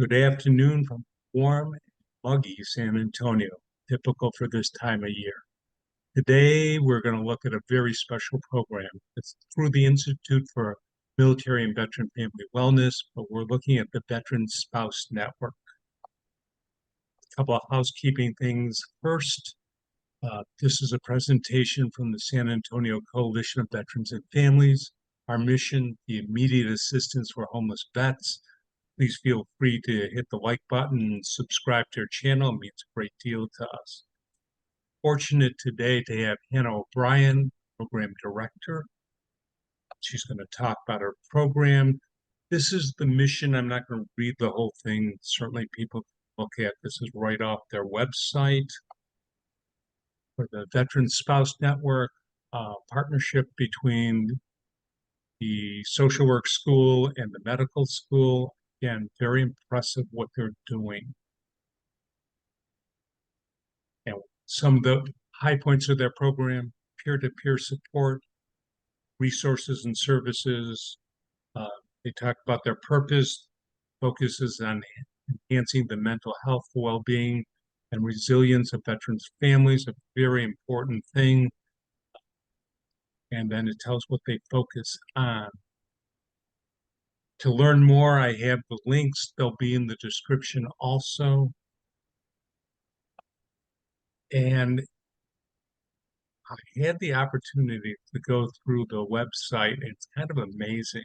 Good afternoon from warm and muggy San Antonio, typical for this time of year. Today, we're going to look at a very special program. It's through the Institute for Military and Veteran Family Wellness, but we're looking at the Veteran Spouse Network. A couple of housekeeping things. First, this is a presentation from the San Antonio Coalition of Veterans and Families. Our mission, the immediate assistance for homeless vets. Please feel free to hit the like button and subscribe to our channel. It means a great deal to us. Fortunate today to have Hannah O'Brien, Program Director. She's going to talk about our program. This is the mission. I'm not going to read the whole thing. Certainly people can look at this is right off their website. For the Veteran Spouse Network, partnership between the social work school and the medical school. Again, very impressive what they're doing. And some of the high points of their program, peer-to-peer support, resources and services. They talk about their purpose, focuses on enhancing the mental health, well-being, and resilience of veterans' families, a very important thing. And then it tells what they focus on. To learn more, I have the links. They'll be in the description also. And I had the opportunity to go through the website. It's kind of amazing.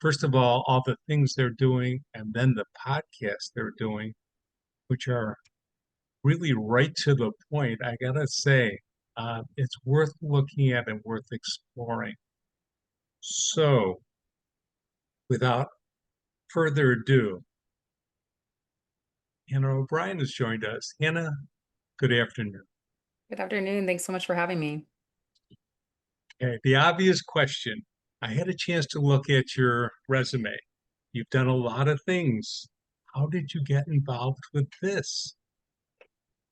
First of all the things they're doing, and then the podcasts they're doing, which are really right to the point. I gotta say, it's worth looking at and worth exploring. So, without further ado, Hannah O'Brien has joined us. Hannah, good afternoon. Good afternoon. Thanks so much for having me. Okay, the obvious question. I had a chance to look at your resume. You've done a lot of things. How did you get involved with this?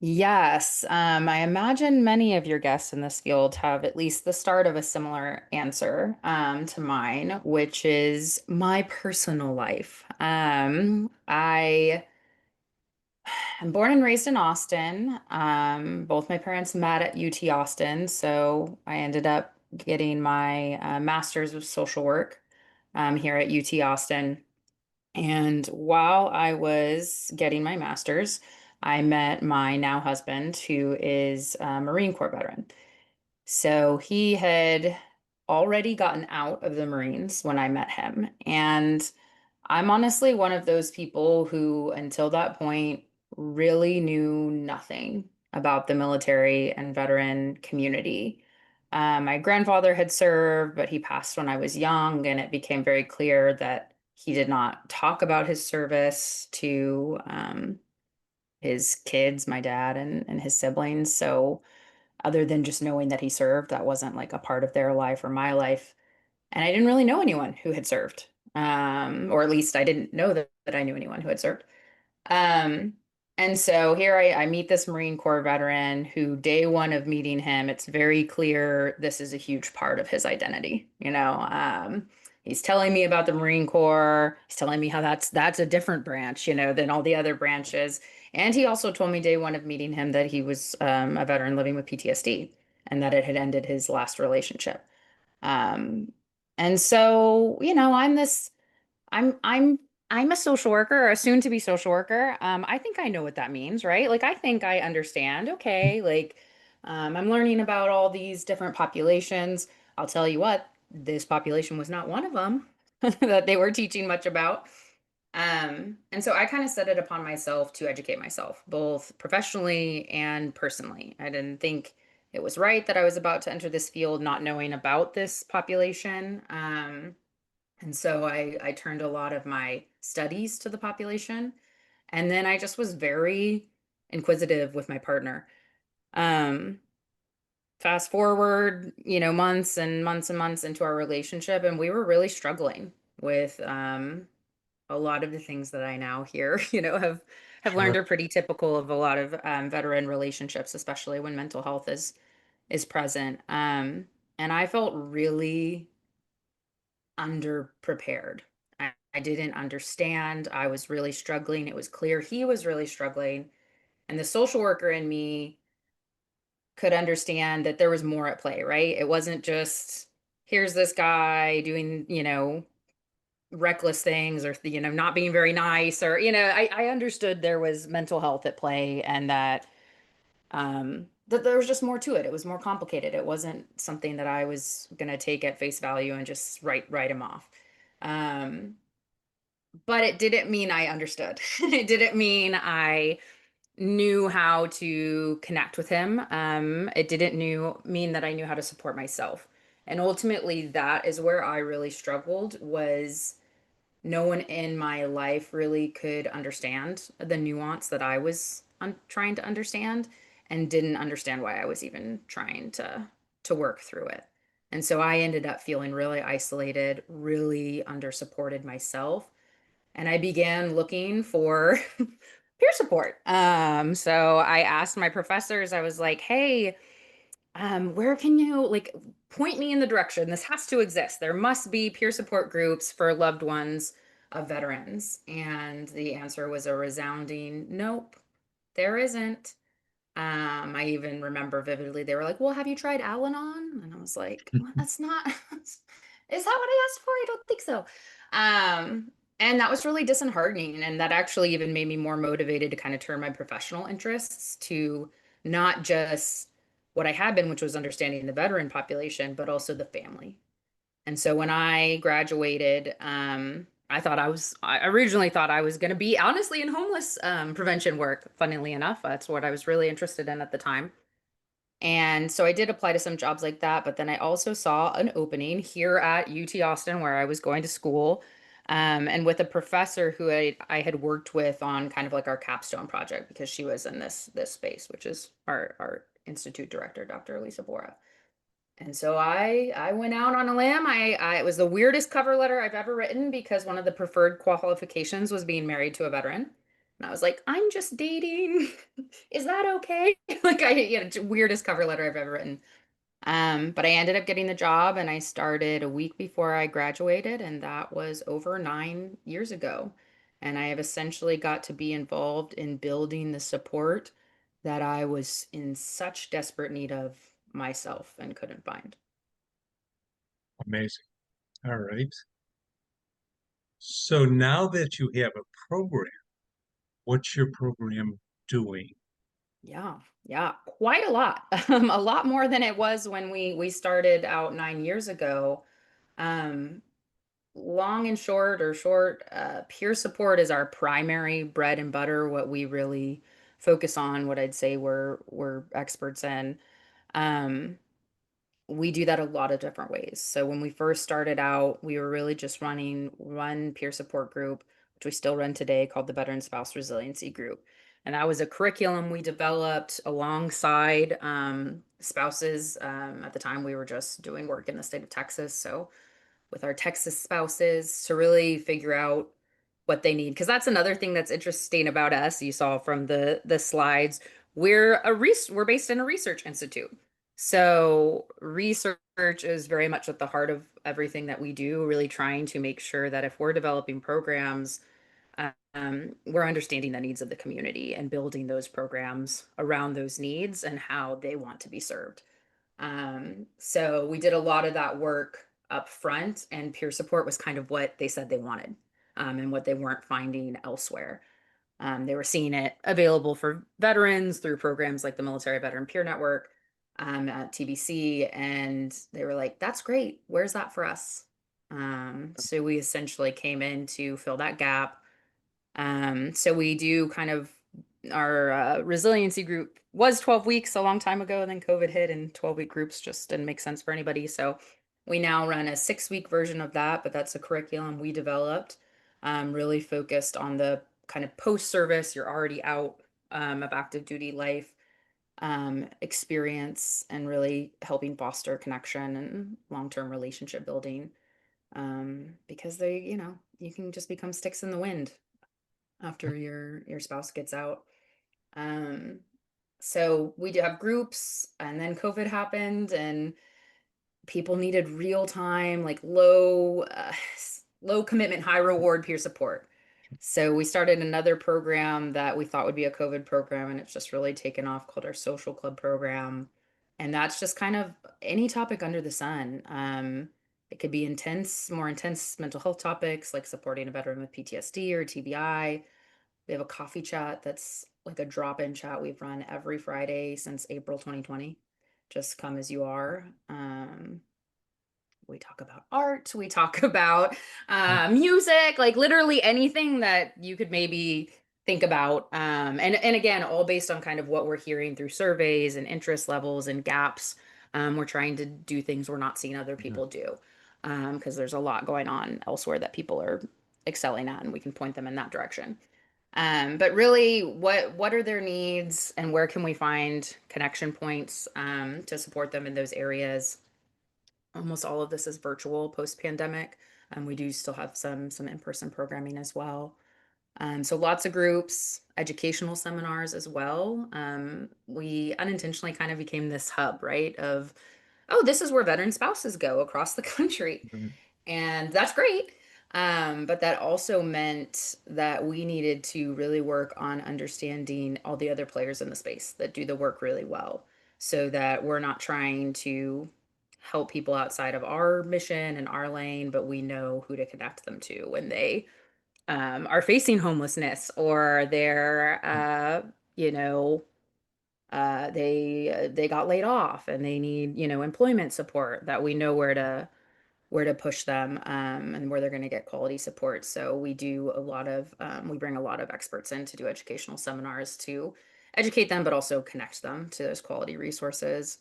Yes, I imagine many of your guests in this field have at least the start of a similar answer to mine, which is my personal life. I am born and raised in Austin. Both my parents met at UT Austin, so I ended up getting my master's of social work here at UT Austin. And while I was getting my master's, I met my now husband, who is a Marine Corps veteran. So he had already gotten out of the Marines when I met him. And I'm honestly one of those people who, until that point, really knew nothing about the military and veteran community. My grandfather had served, but he passed when I was young, and it became very clear that he did not talk about his service to his kids, my dad and his siblings. So, other than just knowing that he served, that wasn't like a part of their life or my life. And I didn't really know anyone who had served, or at least I didn't know that I knew anyone who had served. Um, and so here I meet this Marine Corps veteran who, day one of meeting him, it's very clear this is a huge part of his identity. He's telling me about the Marine Corps. He's telling me how that's a different branch, than all the other branches. And he also told me day one of meeting him that he was a veteran living with PTSD and that it had ended his last relationship. Um, and so, I'm I'm a social worker or a soon to be social worker. I think I know what that means, right? Like I think I understand. Okay, like I'm learning about all these different populations. I'll tell you what, this population was not one of them that they were teaching much about. And so I kind of set it upon myself to educate myself, both professionally and personally. I didn't think it was right that I was about to enter this field not knowing about this population. And so I turned a lot of my studies to the population. And then I just was very inquisitive with my partner. Um, Fast forward, months and months and months into our relationship, and we were really struggling with a lot of the things that I now hear, have Sure. learned are pretty typical of a lot of veteran relationships, especially when mental health is present. And I felt really underprepared. I I didn't understand. I was really struggling. It was clear he was really struggling. And the social worker in me could understand that there was more at play, right? It wasn't just here's this guy doing, reckless things or, not being very nice or, I understood there was mental health at play and that there was just more to it. It was more complicated. It wasn't something that I was going to take at face value and just write him off. Um, but it didn't mean I understood. It didn't mean I knew how to connect with him. It didn't mean that I knew how to support myself. And ultimately, that is where I really struggled was no one in my life really could understand the nuance that I was trying to understand and didn't understand why I was even trying to work through it. And so I ended up feeling really isolated, really under supported myself, and I began looking for peer support. So I asked my professors, I was like, hey, where can you like point me in the direction? This has to exist. There must be peer support groups for loved ones of veterans. And the answer was a resounding nope, there isn't. I even remember vividly, they were like, well, have you tried Al-Anon? And I was like, well, that's not, is that what I asked for? I don't think so. And that was really disheartening. And that actually even made me more motivated to kind of turn my professional interests to not just what I had been, which was understanding the veteran population, but also the family. And so when I graduated, I originally thought I was going to be honestly in homeless prevention work. Funnily enough, that's what I was really interested in at the time. And so I did apply to some jobs like that, but then I also saw an opening here at UT Austin where I was going to school, and with a professor who I had worked with on kind of like our capstone project because she was in this space, which is our institute director, Dr. Lisa Bora. And so I went out on a limb. It was the weirdest cover letter I've ever written because one of the preferred qualifications was being married to a veteran. And I was like, I'm just dating. Is that okay? Like weirdest cover letter I've ever written. But I ended up getting the job and I started a week before I graduated, and that was over 9 years ago. And I have essentially got to be involved in building the support that I was in such desperate need of myself and couldn't find. Amazing. All right. So now that you have a program, what's your program doing? Yeah, yeah, quite a lot. A lot more than it was when we started out 9 years ago. Um, Long and short or short, peer support is our primary bread and butter, what we really focus on, what I'd say we're experts in. Um, we do that a lot of different ways. So when we first started out, we were really just running one peer support group, which we still run today, called the Veteran Spouse Resiliency Group. And that was a curriculum we developed alongside spouses. At the time, we were just doing work in the state of Texas. So with our Texas spouses to really figure out what they need. Because that's another thing that's interesting about us. You saw from the slides, we're based in a research institute. So research is very much at the heart of everything that we do, really trying to make sure that if we're developing programs, we're understanding the needs of the community and building those programs around those needs and how they want to be served. So we did a lot of that work up front, and peer support was kind of what they said they wanted, and what they weren't finding elsewhere. They were seeing it available for veterans through programs like the Military Veteran Peer Network, at TBC, and they were like, "That's great. Where's that for us?" So we essentially came in to fill that gap. So we do kind of our resiliency group was 12 weeks a long time ago, and then COVID hit, and 12-week groups just didn't make sense for anybody. So we now run a 6-week version of that, but that's a curriculum we developed, really focused on the kind of post service, you're already out of active duty life experience, and really helping foster connection and long term relationship building. Because you can just become sticks in the wind after your spouse gets out. Um, so we do have groups, and then COVID happened, and people needed real time, like low low commitment, high reward peer support. So we started another program that we thought would be a COVID program, and it's just really taken off called our social club program. And that's just kind of any topic under the sun. It could be intense, more intense mental health topics like supporting a veteran with PTSD or TBI. We have a coffee chat that's like a drop-in chat we've run every Friday since April 2020. Just come as you are. We talk about art, we talk about music, like literally anything that you could maybe think about. And again, all based on kind of what we're hearing through surveys and interest levels and gaps. We're trying to do things we're not seeing other Yeah. people do because there's a lot going on elsewhere that people are excelling at, and we can point them in that direction. But really, what are their needs, and where can we find connection points to support them in those areas? Almost all of this is virtual post-pandemic. We do still have some in-person programming as well. So lots of groups, educational seminars as well. We unintentionally kind of became this hub, right? Of, oh, this is where veteran spouses go across the country. Right. And that's great. But that also meant that we needed to really work on understanding all the other players in the space that do the work really well so that we're not trying to help people outside of our mission and our lane, but we know who to connect them to when they are facing homelessness or they're, you know, they got laid off and they need, employment support, that we know where to push them and where they're going to get quality support. So we do a lot of we bring a lot of experts in to do educational seminars to educate them, but also connect them to those quality resources.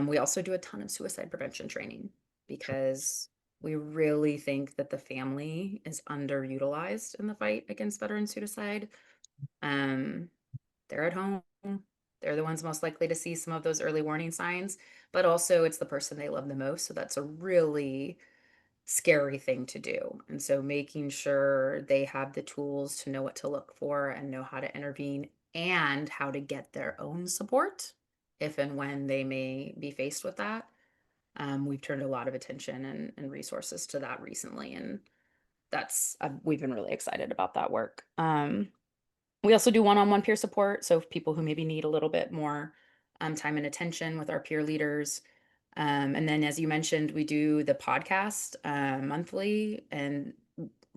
We also do a ton of suicide prevention training Sure. because we really think that the family is underutilized in the fight against veteran suicide. Um, they're at home. They're the ones most likely to see some of those early warning signs, but also it's the person they love the most. So that's a really scary thing to do. And so making sure they have the tools to know what to look for and know how to intervene and how to get their own support if and when they may be faced with that. We've turned a lot of attention and resources to that recently. And we've been really excited about that work. We also do one-on-one peer support. So people who maybe need a little bit more time and attention with our peer leaders. And then, as you mentioned, we do the podcast monthly and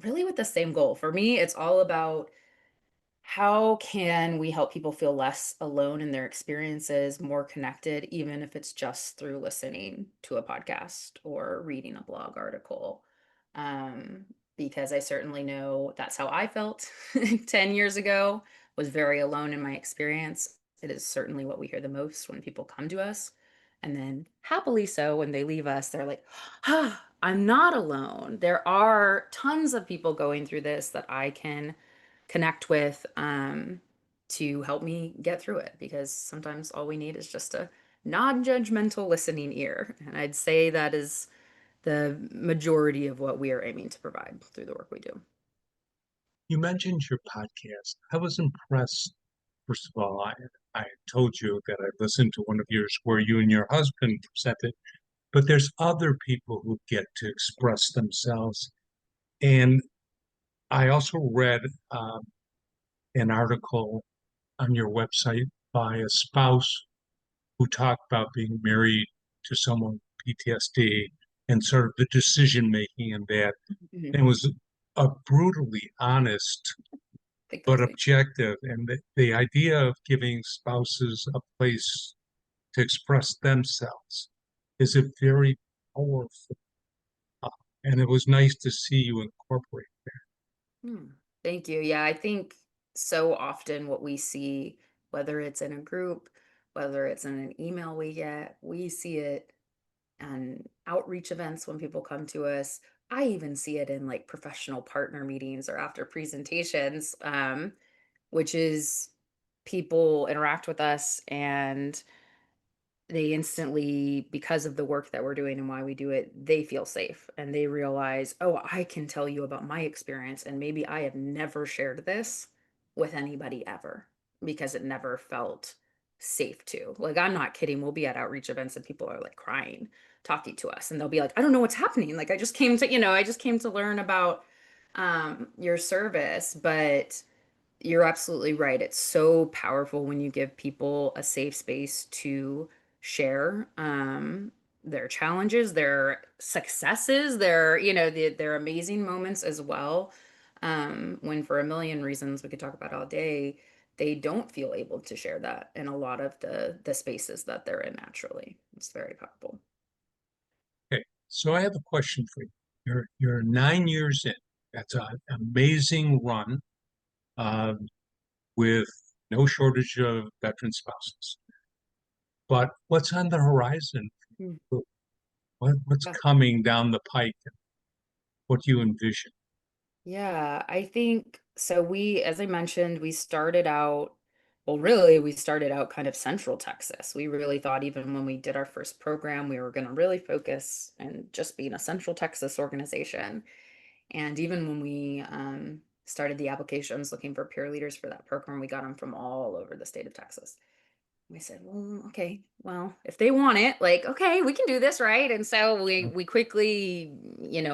really with the same goal. For me, it's all about how can we help people feel less alone in their experiences, more connected, even if it's just through listening to a podcast or reading a blog article. Um, because I certainly know that's how I felt 10 years ago, was very alone in my experience. It is certainly what we hear the most when people come to us. And then, happily so, when they leave us, they're like, ah, I'm not alone. There are tons of people going through this that I can connect with to help me get through it, because sometimes all we need is just a non-judgmental listening ear. And I'd say that is the majority of what we are aiming to provide through the work we do. You mentioned your podcast. I was impressed. First of all, I told you that I listened to one of yours where you and your husband presented, but there's other people who get to express themselves. And I also read an article on your website by a spouse who talked about being married to someone with PTSD and sort of the decision making in that. Mhm. And it was a brutally honest Think but those things. objective. And the idea of giving spouses a place to express themselves is a very powerful. Uh, and it was nice to see you incorporate. Hmm. Thank you. Yeah, I think so often what we see, whether it's in a group, whether it's in an email we get, we see it and outreach events when people come to us. I even see it in like professional partner meetings or after presentations, which is people interact with us and they instantly, because of the work that we're doing and why we do it, they feel safe and they realize, oh, I can tell you about my experience. And maybe I have never shared this with anybody ever because it never felt safe to. Like, I'm not kidding. We'll be at outreach events and people are like crying talking to us, and they'll be like, I don't know what's happening. Like, I just came to, I just came to learn about your service. But you're absolutely right. It's so powerful when you give people a safe space to share their challenges, their successes, their amazing moments as well. When for a million reasons we could talk about all day, they don't feel able to share that in a lot of the spaces that they're in naturally. It's very powerful. Okay, so I have a question for you. You're 9 years in. That's an amazing run uh, with no shortage of veteran spouses. But what's on the horizon? Mm. What's coming down the pike? What do you envision? Yeah, I think so. As I mentioned, we started out, well, really, we started out kind of central Texas. We really thought, even when we did our first program, we were going to really focus and just being a central Texas organization. And even when we started the applications looking for peer leaders for that program, we got them from all over the state of Texas. We said, well, okay, well, if they want it, like, okay, we can do this, right? And so we quickly,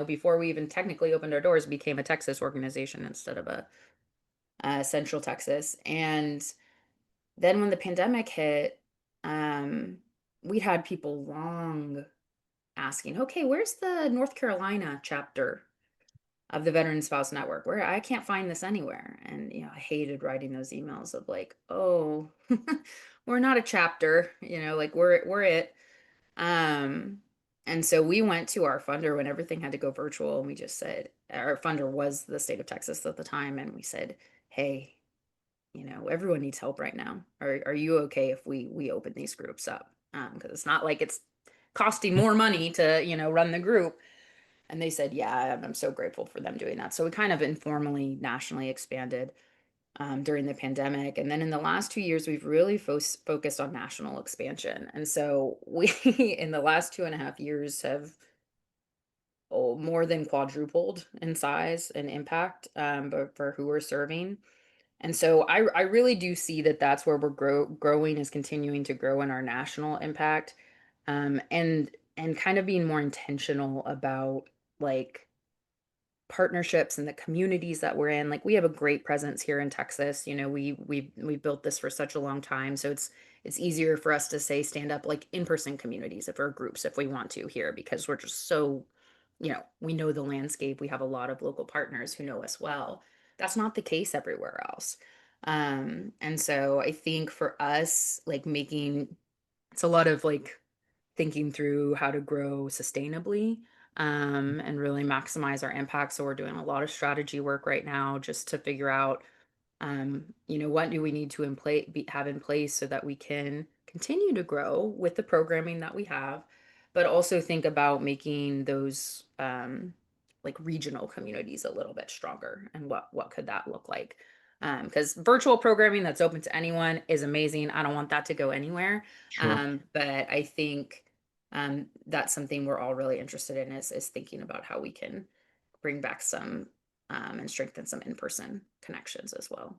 before we even technically opened our doors, became a Texas organization instead of a Central Texas. And then when the pandemic hit, um, we'd had people long asking, okay, where's the North Carolina chapter of the Veteran Spouse Network? Where I can't find this anywhere. And I hated writing those emails of like, oh, we're not a chapter, like we're it. Um, and so we went to our funder when everything had to go virtual, and we just said, our funder was the state of Texas at the time, and we said, hey, everyone needs help right now. Are you okay if we open these groups up? Because it's not like it's costing more money to, run the group. And they said, yeah, I'm so grateful for them doing that. So we kind of informally nationally expanded during the pandemic. And then in the last 2 years, we've really focused on national expansion. And so we, in the last 2.5 years, have more than quadrupled in size and impact, but for who we're serving. And so I really do see that that's where we're growing, is continuing to grow in our national impact, and kind of being more intentional about, like, partnerships and the communities that we're in. Like, we have a great presence here in Texas. We built this for such a long time, so it's easier for us to say stand up like in-person communities if our groups, if we want to, here, because we're just so, we know the landscape. We have a lot of local partners who know us well. That's not the case everywhere else. And so I think for us, like, it's a lot of, like, thinking through how to grow sustainably, and really maximize our impact. So we're doing a lot of strategy work right now just to figure out, what do we need to have in place so that we can continue to grow with the programming that we have, but also think about making those, like, regional communities a little bit stronger, and what could that look like? Because virtual programming that's open to anyone is amazing. I don't want that to go anywhere. Sure. But I think that's something we're all really interested in, is thinking about how we can bring back some, and strengthen some in-person connections as well.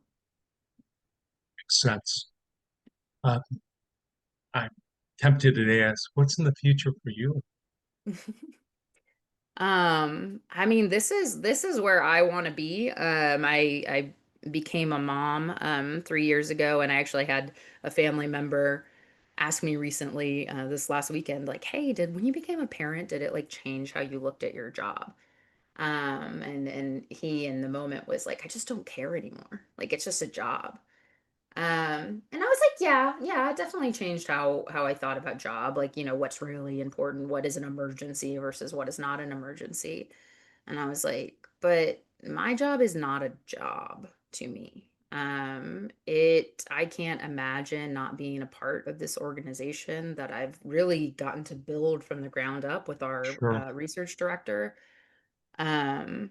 Makes sense. Uh, I'm tempted to ask, what's in the future for you? I mean, this is where I want to be. I became a mom 3 years ago, and I actually had a family member ask me recently, this last weekend, like, hey, did when you became a parent, did it, like, change how you looked at your job? And he in the moment was like, I just don't care anymore. Like, it's just a job. And I was like, yeah, it definitely changed how I thought about job. Like, what's really important, what is an emergency versus what is not an emergency. And I was like, but my job is not a job to me. I can't imagine not being a part of this organization that I've really gotten to build from the ground up with our Sure. research director. Um,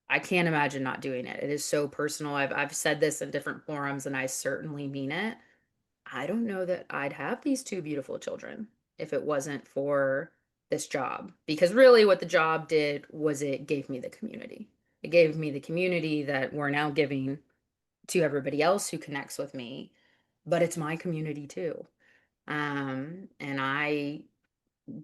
I can't imagine not doing it. It is so personal. I've said this in different forums, and I certainly mean it. I don't know that I'd have these two beautiful children if it wasn't for this job. Because really what the job did was it gave me the community. It gave me the community that we're now giving to everybody else who connects with me, but it's my community too. And I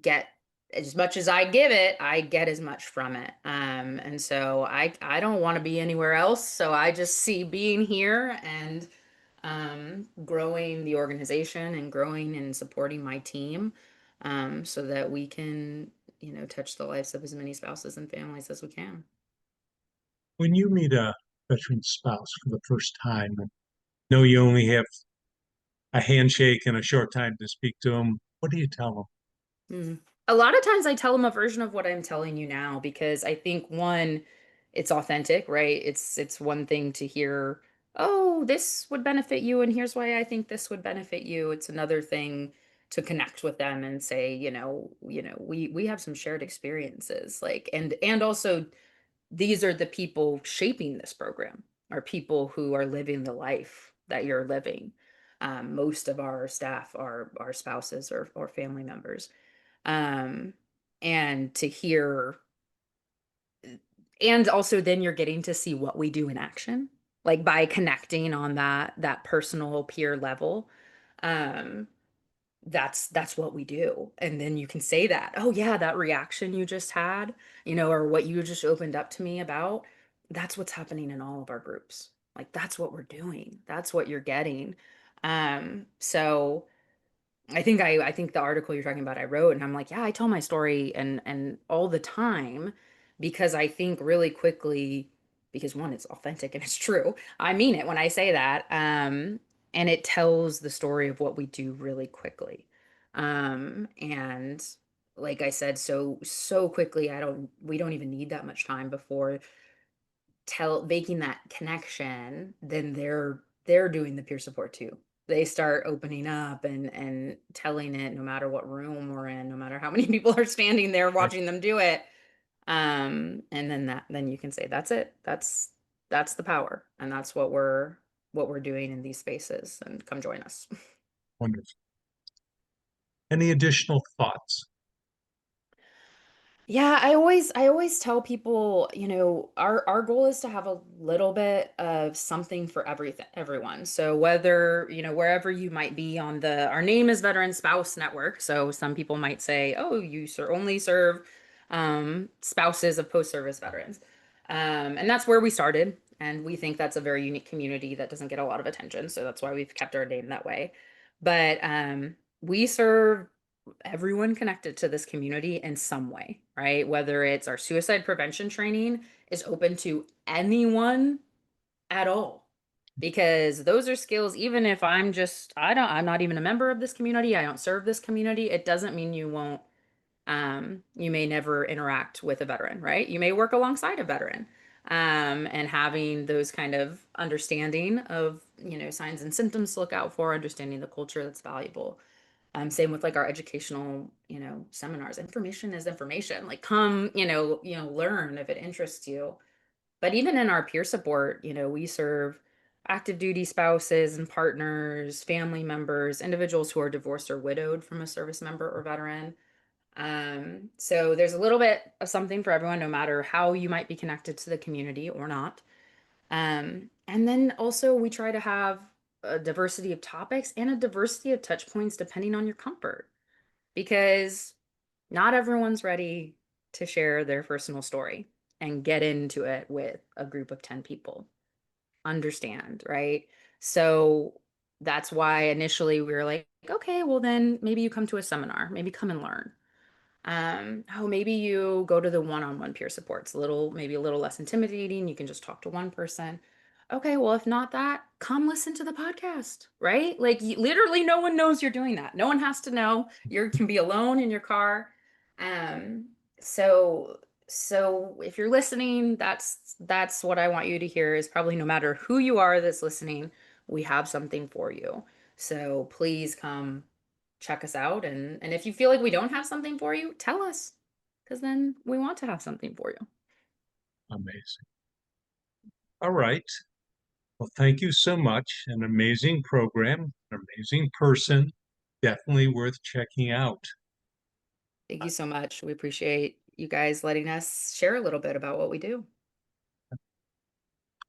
get as much as I give it, I get as much from it. And so I don't want to be anywhere else. So I just see being here and growing the organization and growing and supporting my team, so that we can, touch the lives of as many spouses and families as we can. When you meet a veteran spouse for the first time and know you only have a handshake and a short time to speak to them, what do you tell them? Mm. A lot of times I tell them a version of what I'm telling you now because I think one, it's authentic, right? It's one thing to hear, oh, this would benefit you, and here's why I think this would benefit you. It's another thing to connect with them and say, we have some shared experiences, like, and also these are the people shaping this program, are people who are living the life that you're living. Most of our staff are spouses or family members, um, and to hear, and also then you're getting to see what we do in action, like by connecting on that personal peer level. um that's what we do, and then you can say that, oh yeah, that reaction you just had, or what you just opened up to me about, that's what's happening in all of our groups. Like, that's what we're doing, that's what you're getting. So I think the article you're talking about I wrote, and I'm like, yeah, I tell my story and all the time, because I think really quickly, because one, it's authentic and it's true. I mean it when I say that. And it tells the story of what we do really quickly. And like I said, so quickly, we don't even need that much time before making that connection, then they're doing the peer support too. They start opening up and telling it, no matter what room we're in, no matter how many people are standing there Right. watching them do it. And then you can say, that's it. That's the power. And that's what we're doing in these spaces. And come join us. Wonderful. Any additional thoughts? Yeah, I always tell people, our goal is to have a little bit of something for everyone. So whether, wherever you might be on our name is Veteran Spouse Network. So some people might say, oh, you only serve spouses of post-service veterans. And that's where we started. And we think that's a very unique community that doesn't get a lot of attention. So that's why we've kept our name that way. But we serve everyone connected to this community in some way, right? Whether it's our suicide prevention training is open to anyone at all. Because those are skills, even if I'm not even a member of this community, I don't serve this community, it doesn't mean you may never interact with a veteran, right? You may work alongside a veteran. And having those kind of understanding of, signs and symptoms to look out for, understanding the culture, that's valuable. Same with like our educational, seminars. Information is information. Like, come, learn if it interests you. But even in our peer support, we serve active duty spouses and partners, family members, individuals who are divorced or widowed from a service member or veteran. So there's a little bit of something for everyone, no matter how you might be connected to the community or not. And then also we try to have a diversity of topics and a diversity of touch points depending on your comfort, because not everyone's ready to share their personal story and get into it with a group of 10 people. Understand, right? So that's why initially we were like, okay, well, then maybe you come to a seminar, maybe come and learn. Oh, maybe you go to the one-on-one peer supports, maybe a little less intimidating. You can just talk to one person. Okay, well, if not that, come listen to the podcast, right? Like, literally no one knows you're doing that. No one has to know. You can be alone in your car. Um, so so if you're listening, that's what I want you to hear, is probably no matter who you are that's listening, we have something for you. So please come check us out. And if you feel like we don't have something for you, tell us, because then we want to have something for you. Amazing. All right. Well, thank you so much. An amazing program, an amazing person. Definitely worth checking out. Thank you so much. We appreciate you guys letting us share a little bit about what we do.